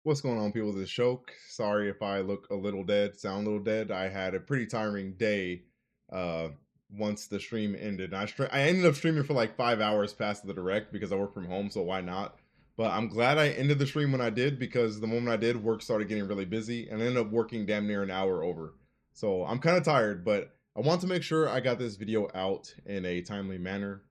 What's going on, people? This is Shoke. Sorry if I look a little dead, sound a little dead. I had a pretty tiring day uh, once the stream ended. I ended up streaming for like 5 hours past the direct because I work from home, so why not? But I'm glad I ended the stream when I did because the moment I did, work started getting really busy and I ended up working damn near an hour over. So I'm kind of tired, but I want to make sure I got this video out in a timely manner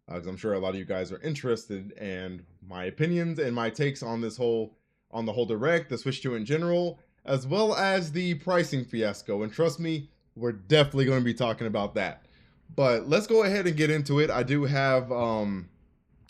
because I'm sure a lot of you guys are interested in my opinions and my takes on the whole direct, the Switch 2 in general, as well as the pricing fiasco. And trust me, we're definitely going to be talking about that. But let's go ahead and get into it. I do have a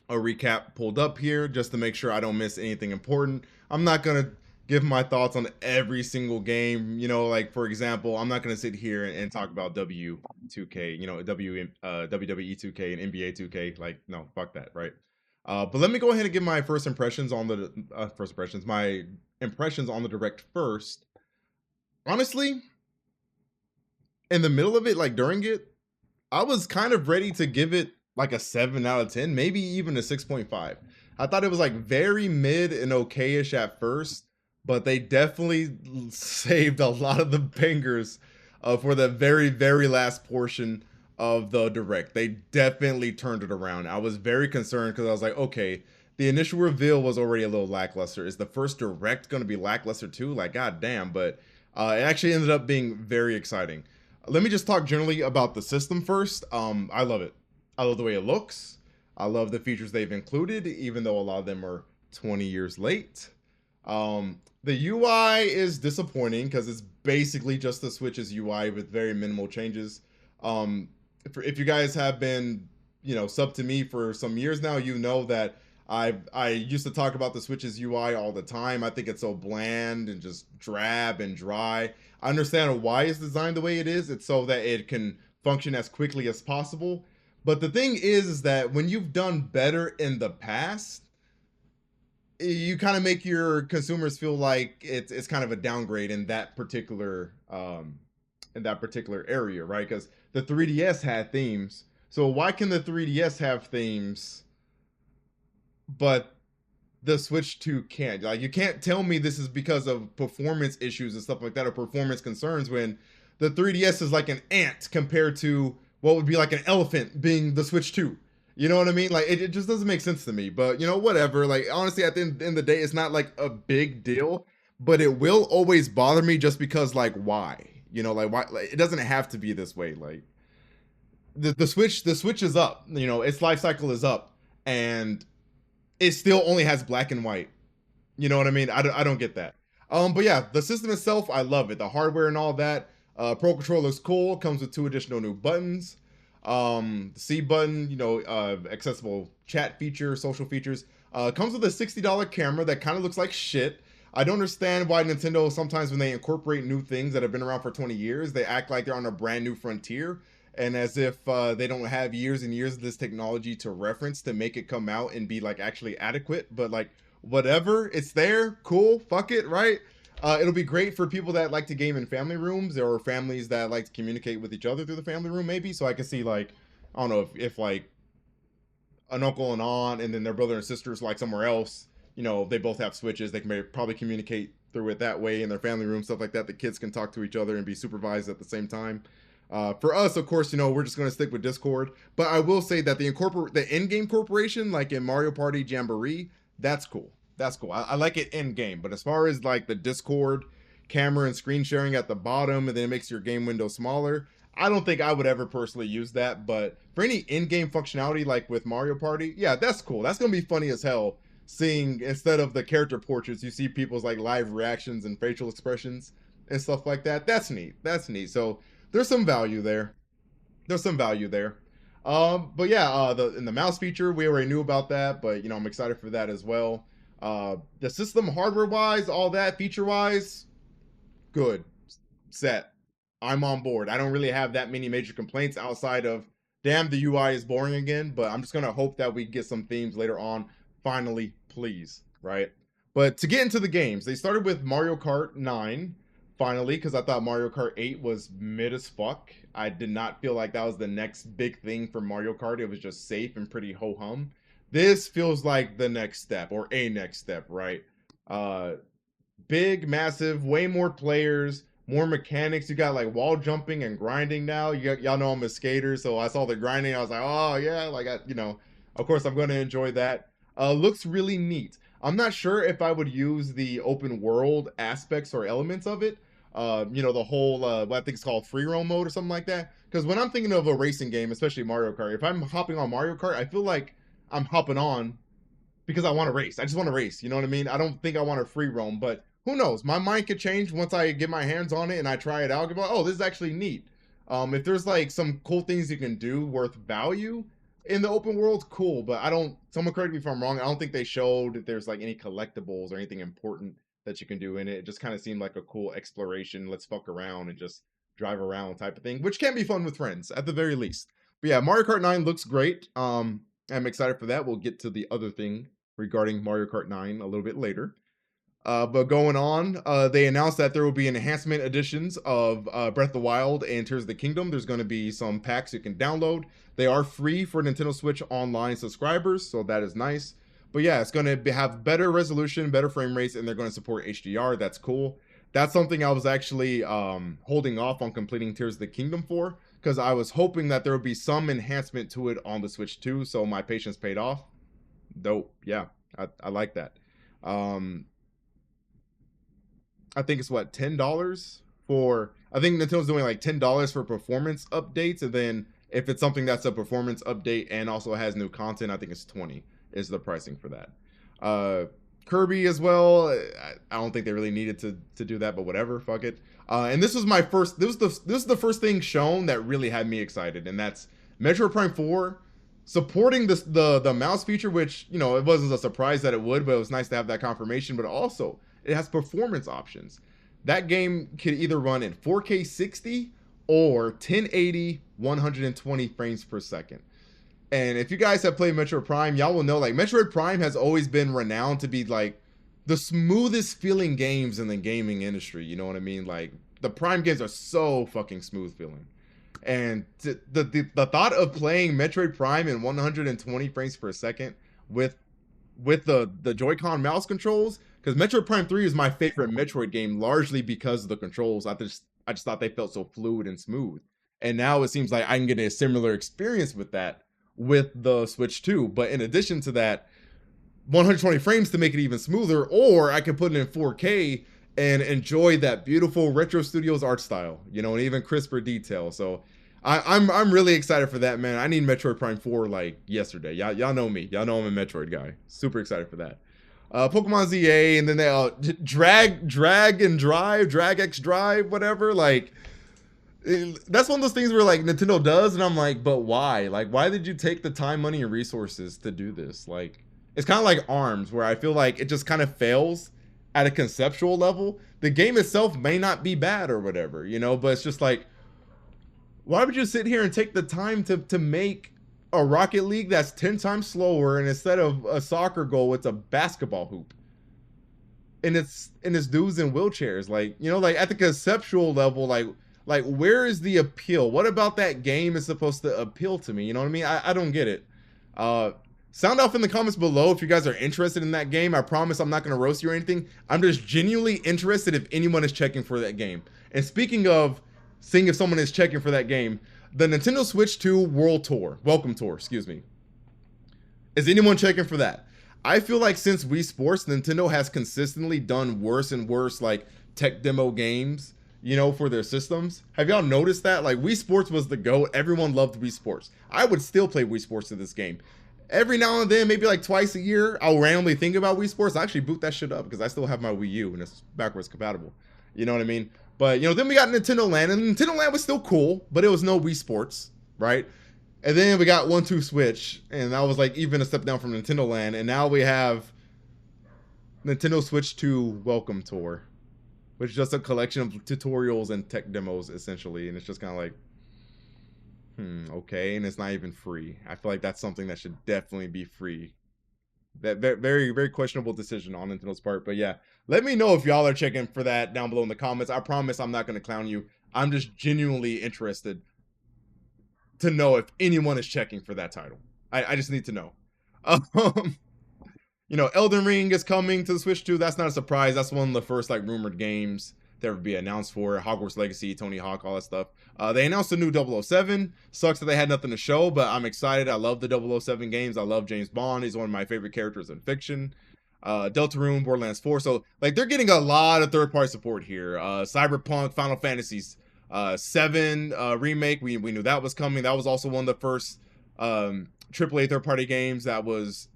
recap pulled up here just to make sure I don't miss anything important. I'm not going to give my thoughts on every single game. You know, like for example, I'm not going to sit here and talk about W2K, WWE 2K and NBA 2K. Like, no, fuck that, right? But let me go ahead and give my first impressions on the my impressions on the direct first. Honestly, in the middle of it, like during it, I was kind of ready to give it like a 7 out of 10, maybe even a 6.5. I thought it was like very mid and okayish at first, but they definitely saved a lot of the bangers for the very, very last portion of the direct. They definitely turned it around. I was very concerned because I was like, okay, the initial reveal was already a little lackluster. Is the first direct going to be lackluster too? Like, god damn. But it actually ended up being very exciting. Let me just talk generally about the system first. I love it. I love the way it looks. I love the features they've included, even though a lot of them are 20 years late. The UI is disappointing because it's basically just the Switch's UI with very minimal changes. If you guys have been, sub to me for some years now, you know that I used to talk about the Switch's UI all the time. I think it's so bland and just drab and dry. I understand why it's designed the way it is. It's so that it can function as quickly as possible. But the thing is that when you've done better in the past, you kind of make your consumers feel like it's kind of a downgrade in that particular area, right? Because the 3DS had themes. So why can the 3DS have themes, but the Switch 2 can't? Like, you can't tell me this is because of performance issues and stuff like that, or performance concerns, when the 3DS is like an ant compared to what would be like an elephant being the Switch 2. You know what I mean? Like, it just doesn't make sense to me. But, whatever. Like, honestly, at the end of the day, it's not like a big deal, but it will always bother me just because, like, why? Like, why? Like, it doesn't have to be this way. Like, the Switch is up. Its life cycle is up, and it still only has black and white. You know what I mean? I don't get that. But yeah, the system itself, I love it. The hardware and all that. Pro Controller is cool. Comes with 2 additional new buttons. The C button, accessible chat feature, social features. Comes with a $60 camera that kind of looks like shit. I don't understand why Nintendo sometimes when they incorporate new things that have been around for 20 years, they act like they're on a brand new frontier, and as if they don't have years and years of this technology to reference to make it come out and be like actually adequate. But like, whatever, it's there, cool, fuck it, right? It'll be great for people that like to game in family rooms, or families that like to communicate with each other through the family room, maybe. So I can see, like, I don't know if like an uncle and aunt and then their brother and sisters like somewhere else, they both have Switches, they can probably communicate through it that way in their family room, stuff like that. The kids can talk to each other and be supervised at the same time. For us, of course, we're just going to stick with Discord. But I will say that the in-game corporation, like in Mario Party Jamboree, that's cool. That's cool. I like it in game. But as far as like the Discord camera and screen sharing at the bottom, and then it makes your game window smaller, I don't think I would ever personally use that. But for any in-game functionality, like with Mario Party, yeah, that's cool. That's gonna be funny as hell. Seeing, instead of the character portraits, you see people's like live reactions and facial expressions and stuff like that. That's neat. That's neat. So there's some value there. There's some value there. But yeah, the mouse feature, we already knew about that, but I'm excited for that as well. The system hardware wise, all that feature wise, good, set. I'm on board. I don't really have that many major complaints outside of, damn, the UI is boring again. But I'm just gonna hope that we get some themes later on. Finally, please, right? But to get into the games, they started with Mario Kart 9, finally, because I thought Mario Kart 8 was mid as fuck. I did not feel like that was the next big thing for Mario Kart. It was just safe and pretty ho-hum. This feels like the next step, or a next step, right? big, massive, way more players, more mechanics. You got like wall jumping and grinding now. Y'all know I'm a skater, so I saw the grinding. I was like, oh yeah, like of course I'm going to enjoy that. Looks really neat. I'm not sure if I would use the open world aspects or elements of it. The whole what I think it's called free roam mode or something like that. Because when I'm thinking of a racing game, especially Mario Kart, if I'm hopping on Mario Kart, I feel like I'm hopping on because I want to race. I just want to race. You know what I mean? I don't think I want to free roam, but who knows? My mind could change once I get my hands on it and I try it out. I'll be like, oh, this is actually neat. If there's like some cool things you can do worth value in the open world, cool. But I don't. Someone correct me if I'm wrong. I don't think they showed if there's like any collectibles or anything important that you can do in it. It just kind of seemed like a cool exploration. Let's fuck around and just drive around type of thing, which can be fun with friends at the very least. But yeah, Mario Kart 9 looks great. I'm excited for that. We'll get to the other thing regarding Mario Kart 9 a little bit later. But going on, they announced that there will be enhancement editions of Breath of the Wild and Tears of the Kingdom. There's going to be some packs you can download. They are free for Nintendo Switch Online subscribers, so that is nice. But yeah, it's going to have better resolution, better frame rates, and they're going to support HDR. That's cool. That's something I was actually holding off on completing Tears of the Kingdom for, because I was hoping that there would be some enhancement to it on the Switch too, so my patience paid off. Dope. Yeah, I like that. Um, I think it's what, $10 for. I think Nintendo's doing like $10 for performance updates, and then if it's something that's a performance update and also has new content, I think it's 20 is the pricing for that. Kirby as well. I don't think they really needed to do that, but whatever, fuck it. And this was my first. This is the first thing shown that really had me excited, and that's Metroid Prime 4 supporting the mouse feature, which it wasn't a surprise that it would, but it was nice to have that confirmation. But also, it has performance options. That game can either run in 4K 60 or 1080 120 frames per second. And if you guys have played Metroid Prime, y'all will know like Metroid Prime has always been renowned to be like the smoothest feeling games in the gaming industry. You know what I mean? Like the Prime games are so fucking smooth feeling. And the thought of playing Metroid Prime in 120 frames per second with the Joy-Con mouse controls, because Metroid Prime 3 is my favorite Metroid game largely because of the controls. I just thought they felt so fluid and smooth. And now it seems like I can get a similar experience with that with the Switch 2. But in addition to that, 120 frames to make it even smoother, or I can put it in 4K and enjoy that beautiful Retro Studios art style, and even crisper detail. So I'm really excited for that, man. I need Metroid Prime 4 like yesterday. Y'all know me. Y'all know I'm a Metroid guy. Super excited for that. Pokemon ZA, and then they drag X Drive, whatever. Like that's one of those things where like Nintendo does, and I'm like, but why? Like, why did you take the time, money, and resources to do this? Like, it's kind of like ARMS, where I feel like it just kind of fails at a conceptual level. The game itself may not be bad or whatever, but it's just like, why would you sit here and take the time to make a Rocket League that's 10 times slower, and instead of a soccer goal, it's a basketball hoop? And it's dudes in wheelchairs. Like, like at the conceptual level, like where is the appeal? What about that game is supposed to appeal to me? You know what I mean? I don't get it. Sound off in the comments below if you guys are interested in that game. I promise I'm not going to roast you or anything. I'm just genuinely interested if anyone is checking for that game. And speaking of seeing if someone is checking for that game, the Nintendo Switch 2 World Tour, Welcome Tour, excuse me. Is anyone checking for that? I feel like since Wii Sports, Nintendo has consistently done worse and worse like tech demo games, for their systems. Have y'all noticed that? Like Wii Sports was the GOAT. Everyone loved Wii Sports. I would still play Wii Sports to this game. Every now and then, maybe like twice a year, I'll randomly think about Wii Sports. I actually boot that shit up because I still have my Wii U and it's backwards compatible. You know what I mean? But, then we got Nintendo Land, and Nintendo Land was still cool, but it was no Wii Sports, right? And then we got 1-2 Switch, and that was like even a step down from Nintendo Land, and now we have Nintendo Switch 2 Welcome Tour, which is just a collection of tutorials and tech demos, essentially, and it's just kind of like, okay, and it's not even free. I feel like that's something that should definitely be free. That very, very questionable decision on Nintendo's part. But yeah, let me know if y'all are checking for that down below in the comments. I promise I'm not going to clown you. I'm just genuinely interested to know if anyone is checking for that title. I just need to know. You know, Elden Ring is coming to the Switch too. That's not a surprise. That's one of the first like rumored games to ever be announced for Hogwarts Legacy, Tony Hawk, all that stuff. They announced a new 007. Sucks that they had nothing to show, but I'm excited. I love the 007 games. I love James Bond. He's one of my favorite characters in fiction. Deltarune, Borderlands 4. So like they're getting a lot of third-party support here. Cyberpunk, Final Fantasies 7 remake. We knew that was coming. That was also one of the first AAA third-party games that was,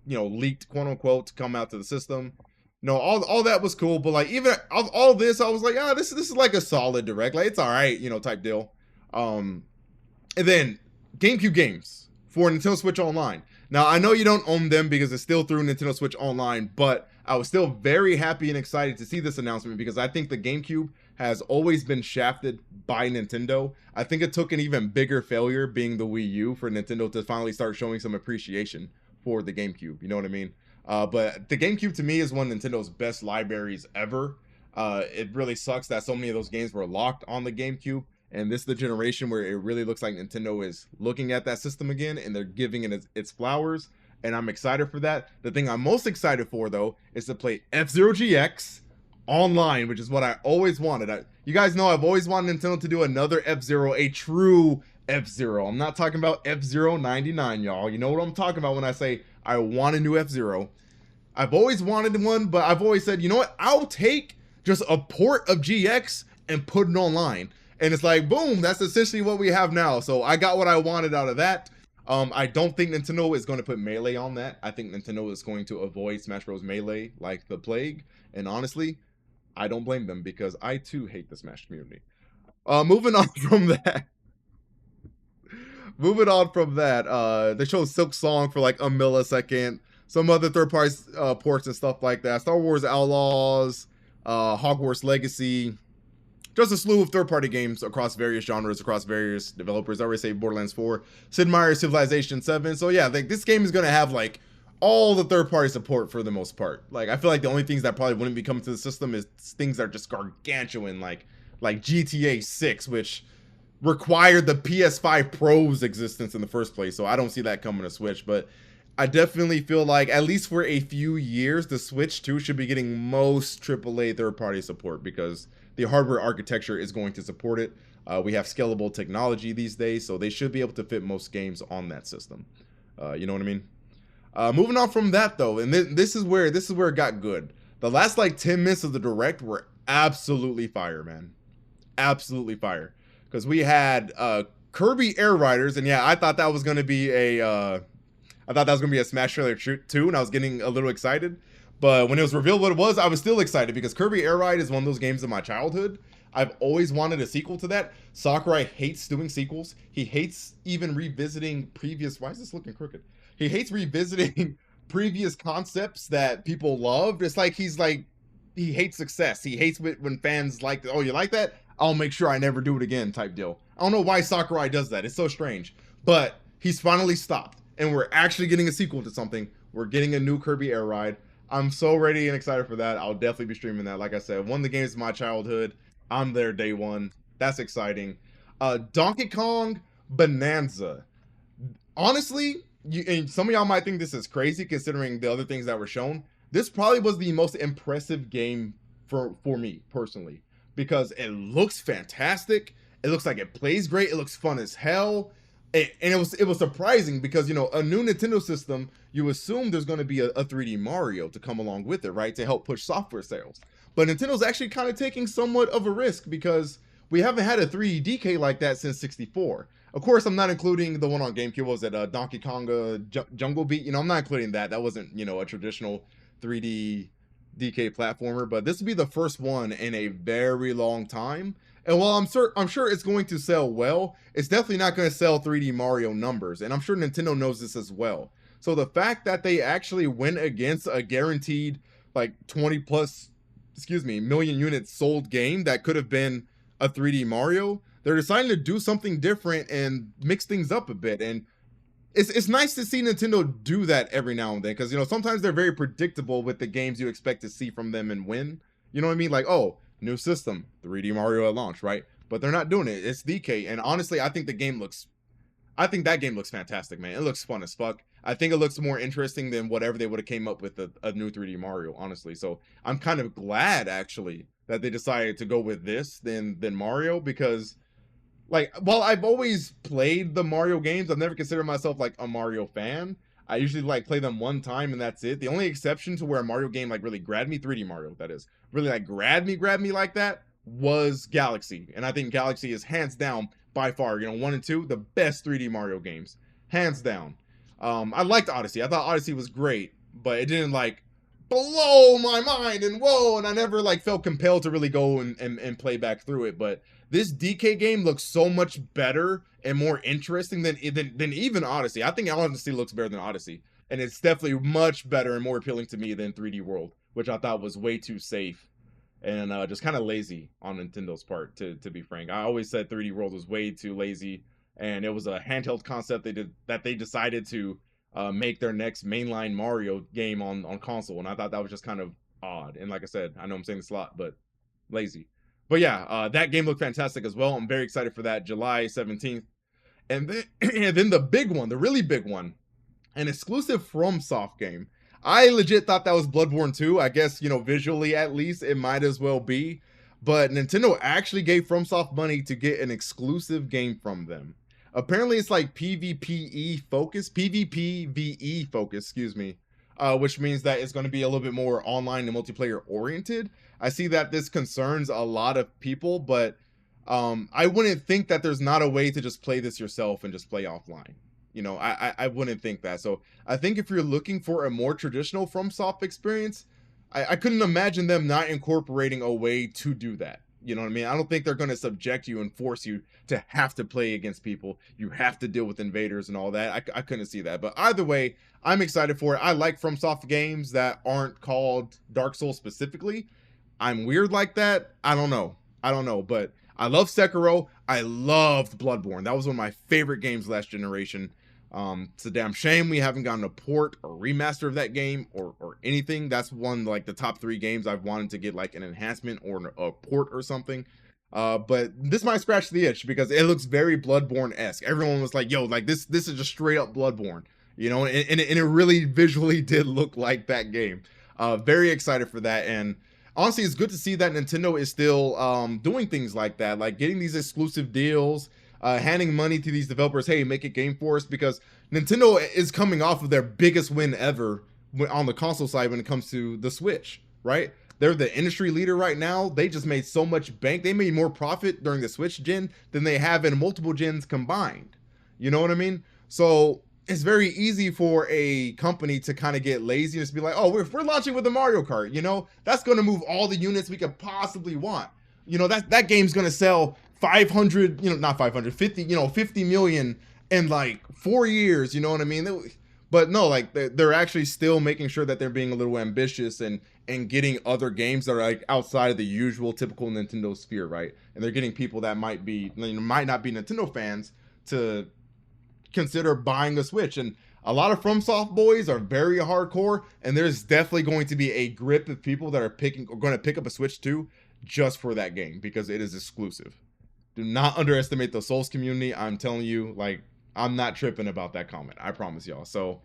you know, leaked, quote unquote, to come out to the system. No, all that was cool, but like even all this, I was like, ah, this is like a solid direct, like it's all right, you know, type deal. And then GameCube games for Nintendo Switch Online. Now I know you don't own them because it's still through Nintendo Switch Online, but I was still very happy and excited to see this announcement because I think the GameCube has always been shafted by Nintendo. I think it took an even bigger failure, being the Wii U, for Nintendo to finally start showing some appreciation for the GameCube. You know what I mean? But the GameCube to me is one of Nintendo's best libraries ever. It really sucks that so many of those games were locked on the GameCube, and this is the generation where it really looks like Nintendo is looking at that system again and they're giving it its flowers, and I'm excited for that. The thing I'm most excited for though is to play F-Zero GX online, which is what I always wanted. You guys know I've always wanted Nintendo to do another F-Zero, a true F-Zero. I'm not talking about F-Zero 99, y'all. You know what I'm talking about when I say I want a new F-Zero. I've always wanted one, but I've always said, you know what? I'll take just a port of GX and put it online. And it's like, boom, that's essentially what we have now. So I got what I wanted out of that. I don't think Nintendo is going to put Melee on that. I think Nintendo is going to avoid Smash Bros. Melee like the plague. And honestly, I don't blame them because I too hate the Smash community. Moving on from that. They showed Silk Song for like a millisecond. Some other third-party ports and stuff like that. Star Wars Outlaws, Hogwarts Legacy. Just a slew of third-party games across various genres, across various developers. I already say Borderlands 4, Sid Meier's Civilization 7. So yeah, like this game is going to have like all the third-party support for the most part. Like I feel like the only things that probably wouldn't be coming to the system is things that are just gargantuan, like GTA 6, which required the PS5 Pro's existence in the first place. So I don't see that coming to Switch, but I definitely feel like at least for a few years, the Switch 2 should be getting most AAA third-party support because the hardware architecture is going to support it. We have scalable technology these days, so they should be able to fit most games on that system. You know what I mean? Moving on from that though, and this is where it got good. The last like 10 minutes of the direct were absolutely fire, man. Absolutely fire. Because we had Kirby Air Riders, and yeah, I thought that was gonna be a Smash trailer too, and I was getting a little excited. But when it was revealed what it was, I was still excited because Kirby Air Ride is one of those games in my childhood. I've always wanted a sequel to that. Sakurai hates doing sequels. He hates even revisiting previous. Why is this looking crooked? He hates revisiting previous concepts that people loved. It's like he hates success. He hates when fans like, oh, you like that? I'll make sure I never do it again type deal. I don't know why Sakurai does that. It's so strange. But he's finally stopped. And we're actually getting a sequel to something. We're getting a new Kirby Air Ride. I'm so ready and excited for that. I'll definitely be streaming that. Like I said, one of the games of my childhood. I'm there day one. That's exciting. Donkey Kong Bonanza. Honestly, and some of y'all might think this is crazy considering the other things that were shown. This probably was the most impressive game for me personally because it looks fantastic. It looks like it plays great. It looks fun as hell. And it was surprising because, you know, a new Nintendo system, you assume there's going to be a 3D Mario to come along with it, right? To help push software sales. But Nintendo's actually kind of taking somewhat of a risk because we haven't had a 3D DK like that since 64. Of course, I'm not including the one on GameCube. What was it? Donkey Kong Jungle Beat? You know, I'm not including that. That wasn't, you know, a traditional 3D DK platformer. But this would be the first one in a very long time. And while I'm sure it's going to sell well, it's definitely not going to sell 3D Mario numbers. And I'm sure Nintendo knows this as well. So the fact that they actually went against a guaranteed like 20 plus, million units sold game that could have been a 3D Mario, they're deciding to do something different and mix things up a bit. And it's nice to see Nintendo do that every now and then. Because, you know, sometimes they're very predictable with the games you expect to see from them and win. You know what I mean? Like, oh, new system, 3D Mario at launch, right? But they're not doing it. It's DK, and honestly, I think that game looks fantastic, man. It looks fun as fuck. I think it looks more interesting than whatever they would have came up with a new 3D Mario, honestly. So I'm kind of glad actually that they decided to go with this than Mario, because like, while I've always played the Mario games, I've never considered myself like a Mario fan. I usually like play them one time and that's it. The only exception to where a Mario game like really grabbed me, 3D Mario, that is, really like grabbed me like that, was Galaxy. And I think Galaxy is hands down by far, 1 and 2, the best 3D Mario games, hands down. I liked Odyssey. I thought Odyssey was great, but it didn't like blow my mind and whoa, and I never like felt compelled to really go and play back through it. But this DK game looks so much better and more interesting than even Odyssey. I think Odyssey looks better than Odyssey, and it's definitely much better and more appealing to me than 3D World, which I thought was way too safe and just kind of lazy on Nintendo's part. To be frank, I always said 3D World was way too lazy, and it was a handheld concept they decided to make their next mainline Mario game on console, and I thought that was just kind of odd. And like I said, I know I'm saying this a lot, but lazy. But yeah, that game looked fantastic as well. I'm very excited for that, July 17th. And then, and then the big one, the really big one, an exclusive FromSoft game. I legit thought that was Bloodborne 2. I guess, visually at least, it might as well be. But Nintendo actually gave FromSoft money to get an exclusive game from them. Apparently, it's like PvPE focus, PvPVE focus, excuse me, which means that it's going to be a little bit more online and multiplayer oriented. I see that this concerns a lot of people, but I wouldn't think that there's not a way to just play this yourself and just play offline. I wouldn't think that. So I think if you're looking for a more traditional FromSoft experience, I couldn't imagine them not incorporating a way to do that. You know what I mean? I don't think they're going to subject you and force you to have to play against people. You have to deal with invaders and all that. I couldn't see that. But either way, I'm excited for it. I like FromSoft games that aren't called Dark Souls specifically. I'm weird like that. I don't know. But I love Sekiro. I loved Bloodborne. That was one of my favorite games last generation. It's a damn shame we haven't gotten a port or remaster of that game or anything. That's one like the top 3 games I've wanted to get like an enhancement or a port or something. But this might scratch the itch because it looks very Bloodborne-esque. Everyone was like, yo, like this is just straight up Bloodborne, and it really visually did look like that game. Very excited for that. And honestly, it's good to see that Nintendo is still doing things like that, like getting these exclusive deals, handing money to these developers. Hey, make a game for us, because Nintendo is coming off of their biggest win ever on the console side when it comes to the Switch, right? They're the industry leader right now. They just made so much bank. They made more profit during the Switch gen than they have in multiple gens combined. You know what I mean? So it's very easy for a company to kind of get lazy and just be like, oh, we're launching with the Mario Kart, that's going to move all the units we could possibly want. That game's going to sell 500, not 550, 50 million in like 4 years, you know what I mean? But no, like they're actually still making sure that they're being a little ambitious and getting other games that are like outside of the usual typical Nintendo sphere, right? And they're getting people that might not be Nintendo fans to consider buying a Switch. And a lot of FromSoft boys are very hardcore, and there's definitely going to be a grip of people that are going to pick up a Switch too, just for that game, because it is exclusive. Do not underestimate the Souls community. I'm telling you, like, I'm not tripping about that comment. I promise y'all. So,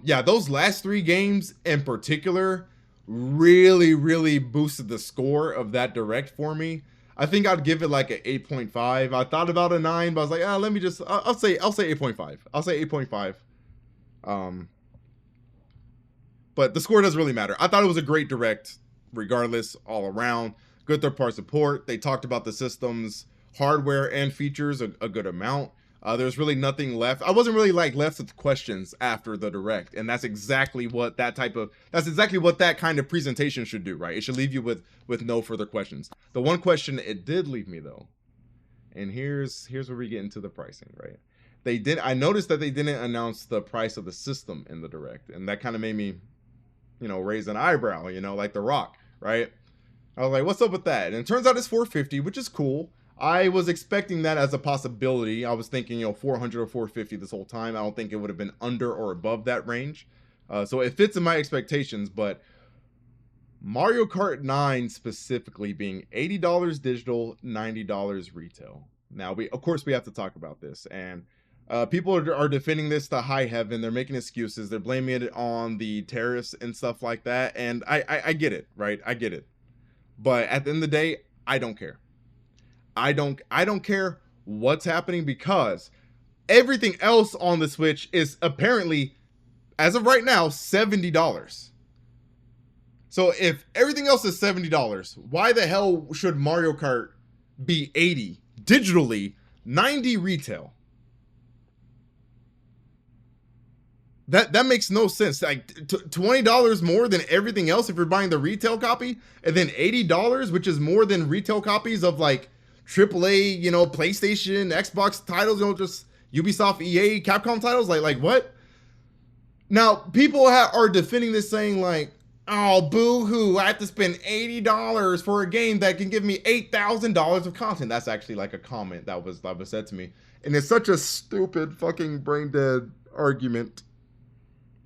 yeah, those last 3 games in particular really, really boosted the score of that direct for me. I think I'd give it like an 8.5. I thought about a 9, but I was like, let me just, I'll say 8.5. I'll say 8.5. But the score doesn't really matter. I thought it was a great direct, regardless, all around. Good third-party support. They talked about the system's hardware and features a good amount. There's really nothing left. I wasn't really like left with questions after the direct, and that's exactly what that kind of presentation should do, right? It should leave you with no further questions. The one question it did leave me though, and here's where we get into the pricing, right? I noticed that they didn't announce the price of the system in the direct, and that kind of made me, raise an eyebrow, like The Rock, right? I was like, what's up with that? And it turns out it's $450, which is cool. I was expecting that as a possibility. I was thinking, $400 or $450 this whole time. I don't think it would have been under or above that range. So it fits in my expectations, but Mario Kart 9 specifically being $80 digital, $90 retail. Now, of course we have to talk about this. And People are defending this to high heaven. They're making excuses. They're blaming it on the tariffs and stuff like that. And I get it, right? I get it. But at the end of the day, I don't care. I don't care what's happening, because everything else on the Switch is apparently, as of right now, $70. So if everything else is $70, why the hell should Mario Kart be $80 digitally, $90 retail? That makes no sense. Like $20 more than everything else if you're buying the retail copy, and then $80, which is more than retail copies of like AAA, PlayStation, Xbox titles, just Ubisoft, EA, Capcom titles. Like what? Now people are defending this, saying like, oh, boo-hoo, I have to spend $80 for a game that can give me $8,000 of content. That's actually like a comment that was said to me, and it's such a stupid fucking brain dead argument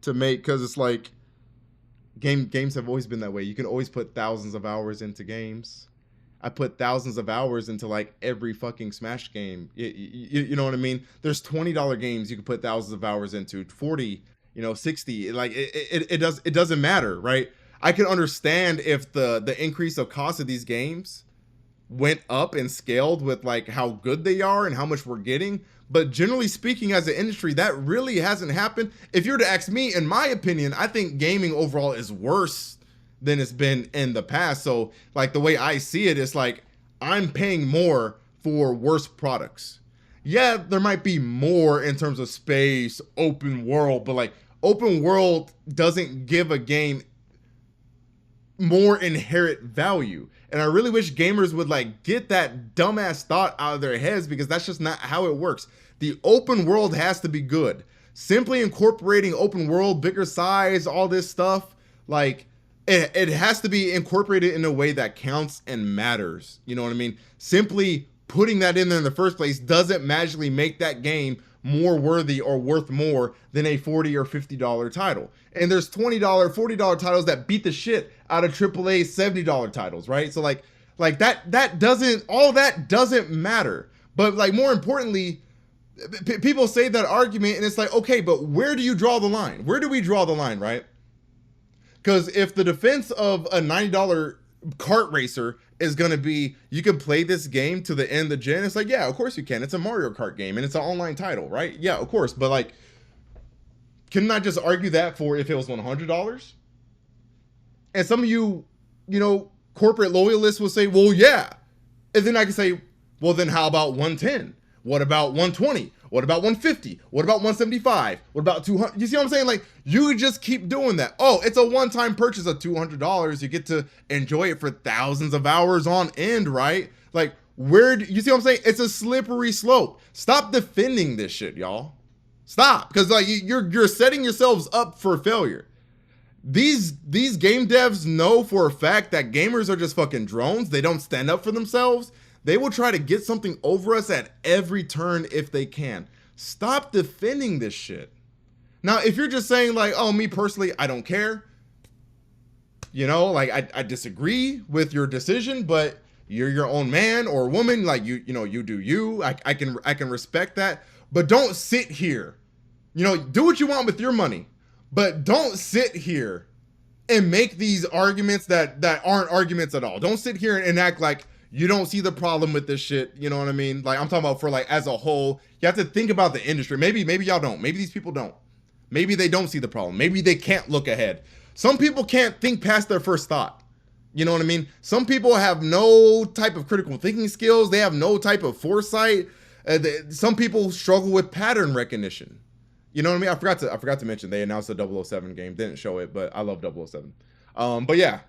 to make, because it's like games have always been that way. You can always put thousands of hours into games. I put thousands of hours into like every fucking Smash game. You know what I mean? There's $20 games you can put thousands of hours into, 40, 60. Like it doesn't matter, right? I can understand if the increase of cost of these games went up and scaled with like how good they are and how much we're getting. But generally speaking, as an industry, that really hasn't happened. If you were to ask me, in my opinion, I think gaming overall is worse than it's been in the past. So like the way I see it is like, I'm paying more for worse products. Yeah, there might be more in terms of space, open world, but like open world doesn't give a game more inherent value. And I really wish gamers would like get that dumbass thought out of their heads, because that's just not how it works. The open world has to be good. Simply incorporating open world, bigger size, all this stuff, like it has to be incorporated in a way that counts and matters. You know what I mean? Simply putting that in there in the first place doesn't magically make that game more worthy or worth more than a $40 or $50 title. And there's $20, $40 titles that beat the shit out of AAA $70 titles, right? So like that doesn't, all that doesn't matter. But like more importantly, people say that argument and it's like, okay, but where do you draw the line? Where do we draw the line, right? Because if the defense of a $90 kart racer is going to be, you can play this game to the end of the gen, it's like, yeah, of course you can. It's a Mario Kart game and it's an online title, right? Yeah, of course. But like, couldn't I just argue that for if it was $100? And some of you, corporate loyalists will say, well, yeah. And then I can say, well, then how about 110? What about 120? What about 150? What about 175? What about 200? You see what I'm saying? Like, you just keep doing that. Oh, it's a one-time purchase of $200. You get to enjoy it for thousands of hours on end, right? Like, you see what I'm saying? It's a slippery slope. Stop defending this shit, y'all. Stop, because like you're setting yourselves up for failure. These game devs know for a fact that gamers are just fucking drones. They don't stand up for themselves. They will try to get something over us at every turn if they can. Stop defending this shit. Now, if you're just saying like, oh, me personally, I don't care. Like I disagree with your decision, but you're your own man or woman. Like you do you. I can respect that. But don't sit here. Do what you want with your money. But don't sit here and make these arguments that aren't arguments at all. Don't sit here and act like you don't see the problem with this shit. You know what I mean? Like I'm talking about for like as a whole, you have to think about the industry. Maybe y'all don't. Maybe these people don't. Maybe they don't see the problem. Maybe they can't look ahead. Some people can't think past their first thought. You know what I mean? Some people have no type of critical thinking skills. They have no type of foresight. Some people struggle with pattern recognition. You know what I mean? I forgot to mention they announced the 007 game. Didn't show it, but I love 007. But yeah,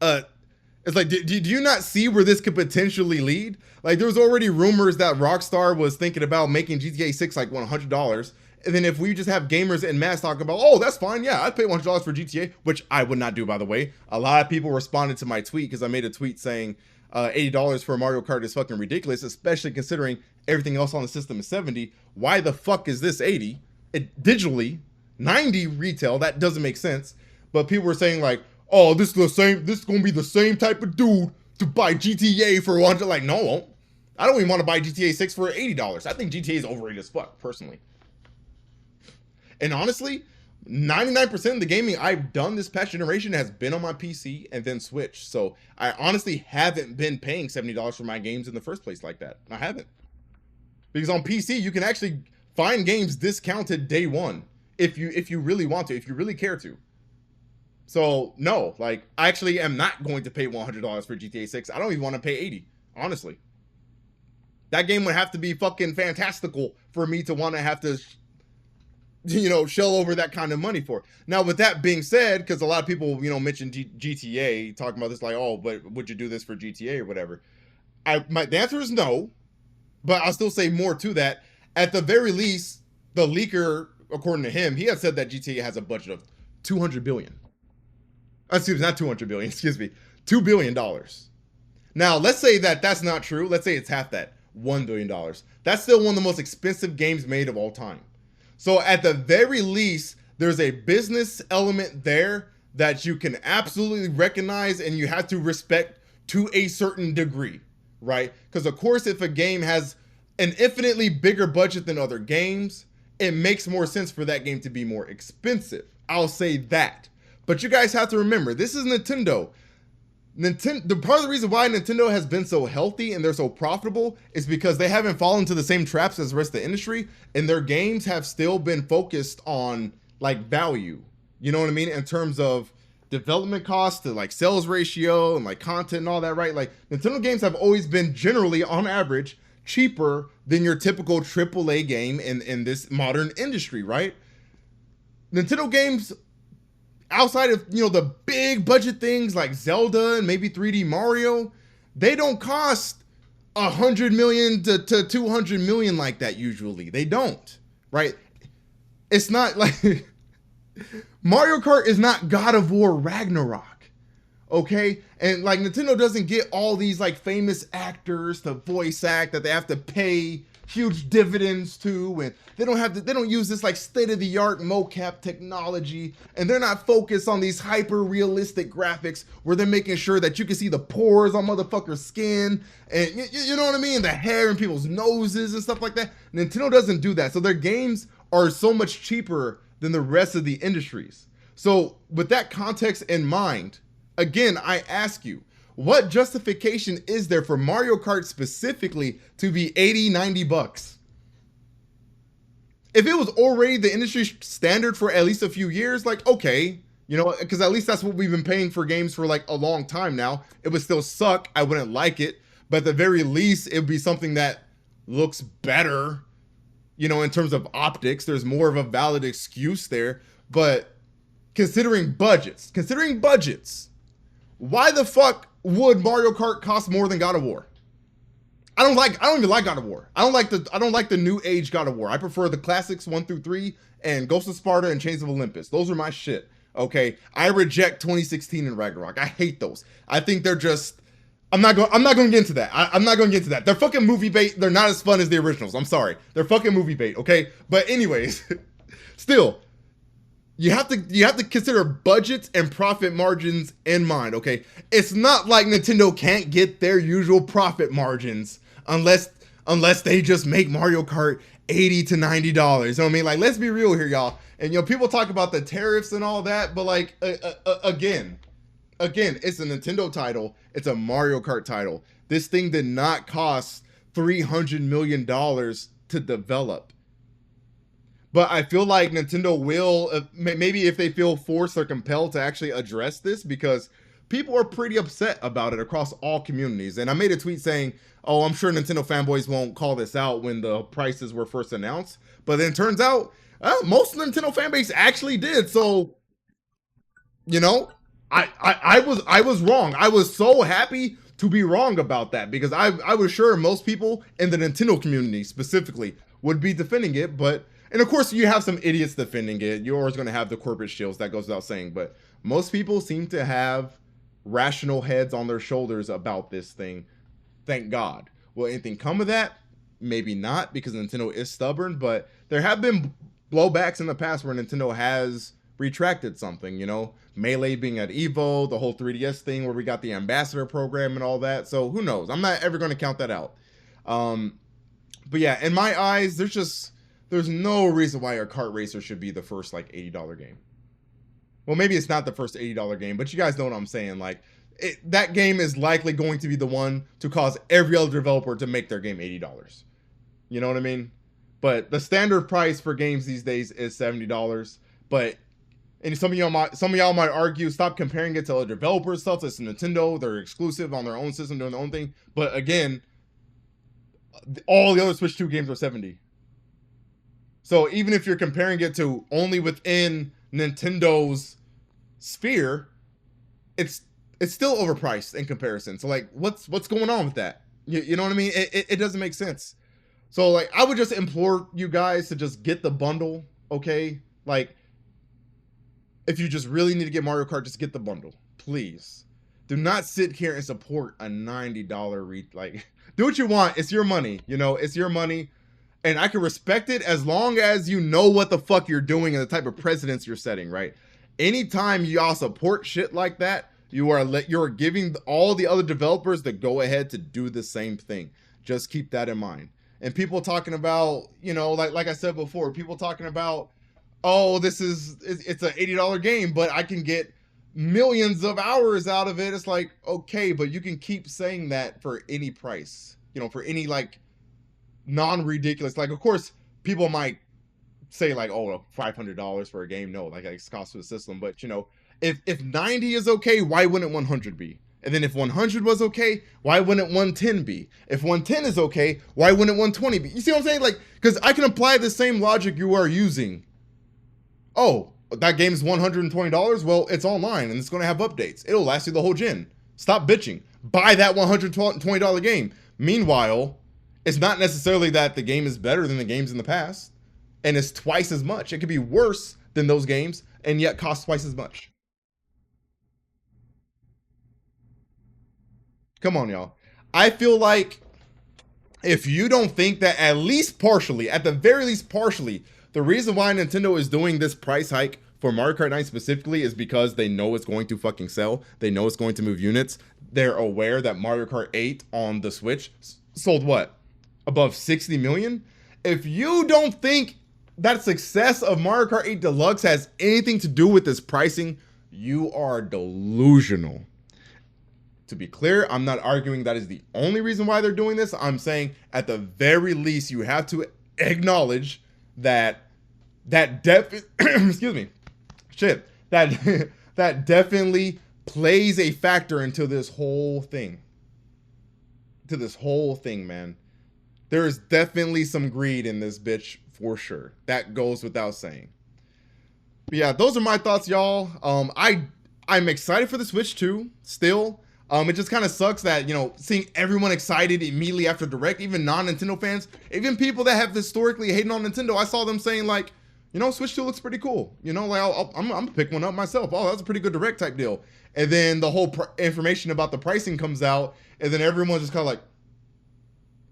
it's like, do you not see where this could potentially lead? Like, there was already rumors that Rockstar was thinking about making GTA 6 like $100. And then if we just have gamers en masse talking about, oh, that's fine. Yeah, I'd pay $100 for GTA, which I would not do, by the way. A lot of people responded to my tweet because I made a tweet saying $80 for Mario Kart is fucking ridiculous, especially considering everything else on the system is 70. Why the fuck is this 80? Digitally, 90 retail, that doesn't make sense. But people were saying like, oh, this is going to be the same type of dude to buy GTA for 100. Like, no, it won't. I don't even want to buy GTA 6 for $80. I think GTA is overrated as fuck, personally. And honestly, 99% of the gaming I've done this past generation has been on my PC and then Switch. So I honestly haven't been paying $70 for my games in the first place like that. I haven't. Because on PC, you can actually find games discounted day one if you really want to, if you really care to. So no, like I actually am not going to pay $100 for GTA 6. I don't even want to pay 80, honestly. That game would have to be fucking fantastical for me to want to have to, you know, shell over that kind of money for. Now, with that being said, because a lot of people, you know, mention GTA, talking about this like, oh, but would you do this for GTA or whatever? The answer is no, but I'll still say more to that. At the very least, the leaker, according to him, he had said that GTA has a budget of $200 billion. Excuse me, not 200 billion, excuse me, $2 billion. Now, let's say that that's not true. Let's say it's half that, $1 billion. That's still one of the most expensive games made of all time. So at the very least, there's a business element there that you can absolutely recognize and you have to respect to a certain degree, right? Because of course, if a game has an infinitely bigger budget than other games, it makes more sense for that game to be more expensive. I'll say that. But you guys have to remember, this is Nintendo. The part of the reason why Nintendo has been so healthy and they're so profitable is because they haven't fallen into the same traps as the rest of the industry, and their games have still been focused on like value. You know what I mean? In terms of development costs to like sales ratio and like content and all that, right? Like Nintendo games have always been generally on average cheaper than your typical AAA game in this modern industry, right? Nintendo games, outside of, you know, the big budget things like Zelda and maybe 3D Mario, they don't cost 100 million to 200 million like that usually. They don't, right? It's not like Mario Kart is not God of War Ragnarok, okay? And like Nintendo doesn't get all these like famous actors to voice act that they have to pay huge dividends to, and they don't use this like state-of-the-art mocap technology, and they're not focused on these hyper realistic graphics where they're making sure that you can see the pores on motherfuckers' skin and you know what I mean, the hair in people's noses and stuff like that. Nintendo doesn't do that, so their games are so much cheaper than the rest of the industries. So with that context in mind, again, I ask you, what justification is there for Mario Kart specifically to be 80, 90 bucks? If it was already the industry standard for at least a few years, like, okay, you know, because at least that's what we've been paying for games for like a long time now. It would still suck. I wouldn't like it. But at the very least, it would be something that looks better, you know, in terms of optics. There's more of a valid excuse there. But considering budgets, why the fuck would Mario Kart cost more than God of War? I don't even like God of War. I don't like the new age God of War. I prefer the classics 1 through 3 and Ghost of Sparta and Chains of Olympus. Those are my shit. Okay. I reject 2016 and Ragnarok. I hate those. I think they're just, I'm not going to get into that. I'm not going to get into that. They're fucking movie bait. They're not as fun as the originals. I'm sorry. They're fucking movie bait. Okay. But anyways, still, you have to consider budgets and profit margins in mind, okay? It's not like Nintendo can't get their usual profit margins unless they just make Mario Kart $80 to $90. You know what I mean? Like, let's be real here, y'all. And, you know, people talk about the tariffs and all that, but like, again, it's a Nintendo title. It's a Mario Kart title. This thing did not cost $300 million to develop. But I feel like Nintendo will, maybe if they feel forced or compelled to actually address this, because people are pretty upset about it across all communities. And I made a tweet saying, oh, I'm sure Nintendo fanboys won't call this out when the prices were first announced. But then it turns out most Nintendo fanbase actually did. So, you know, I was wrong. I was so happy to be wrong about that, because I was sure most people in the Nintendo community specifically would be defending it, but... And of course, you have some idiots defending it. You're always going to have the corporate shills, that goes without saying. But most people seem to have rational heads on their shoulders about this thing. Thank God. Will anything come of that? Maybe not, because Nintendo is stubborn. But there have been blowbacks in the past where Nintendo has retracted something. You know, Melee being at Evo, the whole 3DS thing where we got the ambassador program and all that. So who knows? I'm not ever going to count that out. But yeah, in my eyes, there's no reason why a kart racer should be the first like $80 game. Well, maybe it's not the first $80 game, but you guys know what I'm saying. Like, that game is likely going to be the one to cause every other developer to make their game $80. You know what I mean? But the standard price for games these days is $70. But and some of y'all might argue, stop comparing it to other developers stuff. It's Nintendo; they're exclusive on their own system, doing their own thing. But again, all the other Switch 2 games are 70. So even if you're comparing it to only within Nintendo's sphere, it's still overpriced in comparison. So like, what's going on with that? You know what I mean? It doesn't make sense. So like, I would just implore you guys to just get the bundle, okay? Like, if you just really need to get Mario Kart, just get the bundle, please. Do not sit here and support a $90 like. Do what you want. It's your money. You know, it's your money. And I can respect it as long as you know what the fuck you're doing and the type of precedents you're setting, right? Anytime y'all support shit like that, you're giving all the other developers the go ahead to do the same thing. Just keep that in mind. And people talking about, you know, like I said before, people talking about, oh, it's an $80 game, but I can get millions of hours out of it. It's like, okay, but you can keep saying that for any price, you know, for any like non-ridiculous, like, of course people might say like, oh, $500 for a game. No, like, it's cost for the system. But you know, if 90 is okay, why wouldn't 100 be? And then if 100 was okay, why wouldn't 110 be? If 110 is okay, why wouldn't 120 be? You see what I'm saying? Like, because I can apply the same logic you are using. Oh, that game is $120. Well, it's online and it's going to have updates. It'll last you the whole gen. Stop bitching. Buy that $120 game. Meanwhile, it's not necessarily that the game is better than the games in the past, and it's twice as much. It could be worse than those games and yet cost twice as much. Come on, y'all. I feel like if you don't think that at least partially, at the very least partially, the reason why Nintendo is doing this price hike for Mario Kart 9 specifically is because they know it's going to fucking sell. They know it's going to move units. They're aware that Mario Kart 8 on the Switch sold what? Above 60 million? If you don't think that success of Mario Kart 8 Deluxe has anything to do with this pricing, you are delusional. To be clear, I'm not arguing that is the only reason why they're doing this. I'm saying at the very least, you have to acknowledge that excuse me, shit, that definitely plays a factor into this whole thing. To this whole thing, man. There is definitely some greed in this bitch for sure. That goes without saying. But yeah, those are my thoughts, y'all. I'm excited for the Switch 2 still. It just kind of sucks that, you know, seeing everyone excited immediately after Direct, even non-Nintendo fans, even people that have historically hated on Nintendo, I saw them saying like, you know, Switch 2 looks pretty cool. You know, like I'm gonna pick one up myself. Oh, that's a pretty good Direct type deal. And then the whole information about the pricing comes out, and then everyone's just kind of like,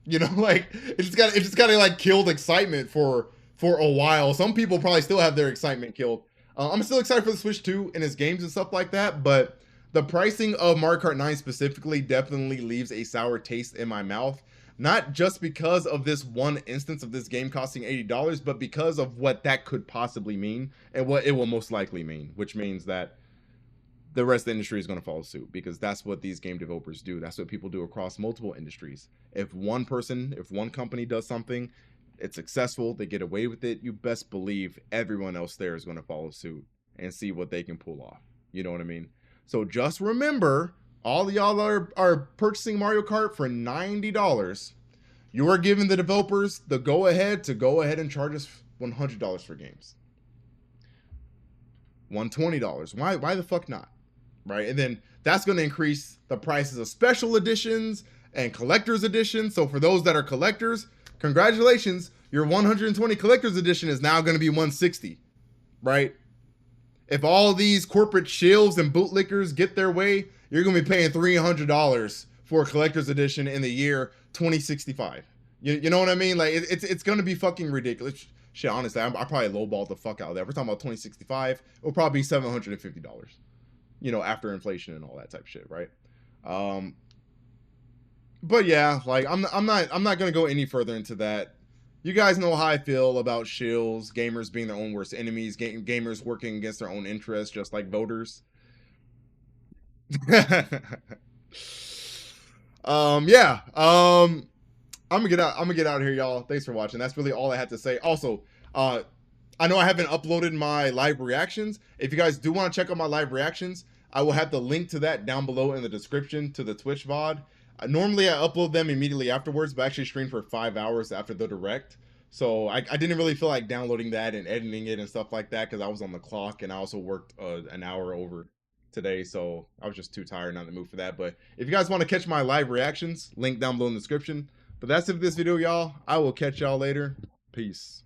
you know, like it just kind of like killed excitement for a while. Some people probably still have their excitement killed. I'm still excited for the Switch 2 and its games and stuff like that, but the pricing of Mario Kart 9 specifically definitely leaves a sour taste in my mouth. Not just because of this one instance of this game costing $80, but because of what that could possibly mean and what it will most likely mean, which means that the rest of the industry is going to follow suit, because that's what these game developers do. That's what people do across multiple industries. If one company does something, it's successful, they get away with it, you best believe everyone else there is going to follow suit and see what they can pull off. You know what I mean? So just remember, all of y'all are purchasing Mario Kart for $90. You are giving the developers the go ahead and charge us $100 for games. $120. Why the fuck not? Right? And then that's going to increase the prices of special editions and collector's editions. So for those that are collectors, congratulations. Your 120 collector's edition is now going to be $160. Right? If all these corporate shills and bootlickers get their way, you're going to be paying $300 for a collector's edition in the year 2065. You know what I mean? Like, it's going to be fucking ridiculous. Shit, honestly, I probably lowballed the fuck out of that. We're talking about 2065. It'll probably be $750, you know, after inflation and all that type of shit, right? but yeah, like I'm not gonna go any further into that. You guys know how I feel about shills, gamers being their own worst enemies, gamers working against their own interests, just like voters. Yeah. I'm gonna get out. I'm gonna get out of here, y'all. Thanks for watching. That's really all I had to say. Also, uh, I know I haven't uploaded my live reactions. If you guys do want to check out my live reactions, I will have the link to that down below in the description to the Twitch VOD. Normally, I upload them immediately afterwards, but I actually streamed for 5 hours after the direct. So I didn't really feel like downloading that and editing it and stuff like that because I was on the clock and I also worked an hour over today, so I was just too tired, not in the mood for that. But if you guys want to catch my live reactions, link down below in the description. But that's it for this video, y'all. I will catch y'all later. Peace.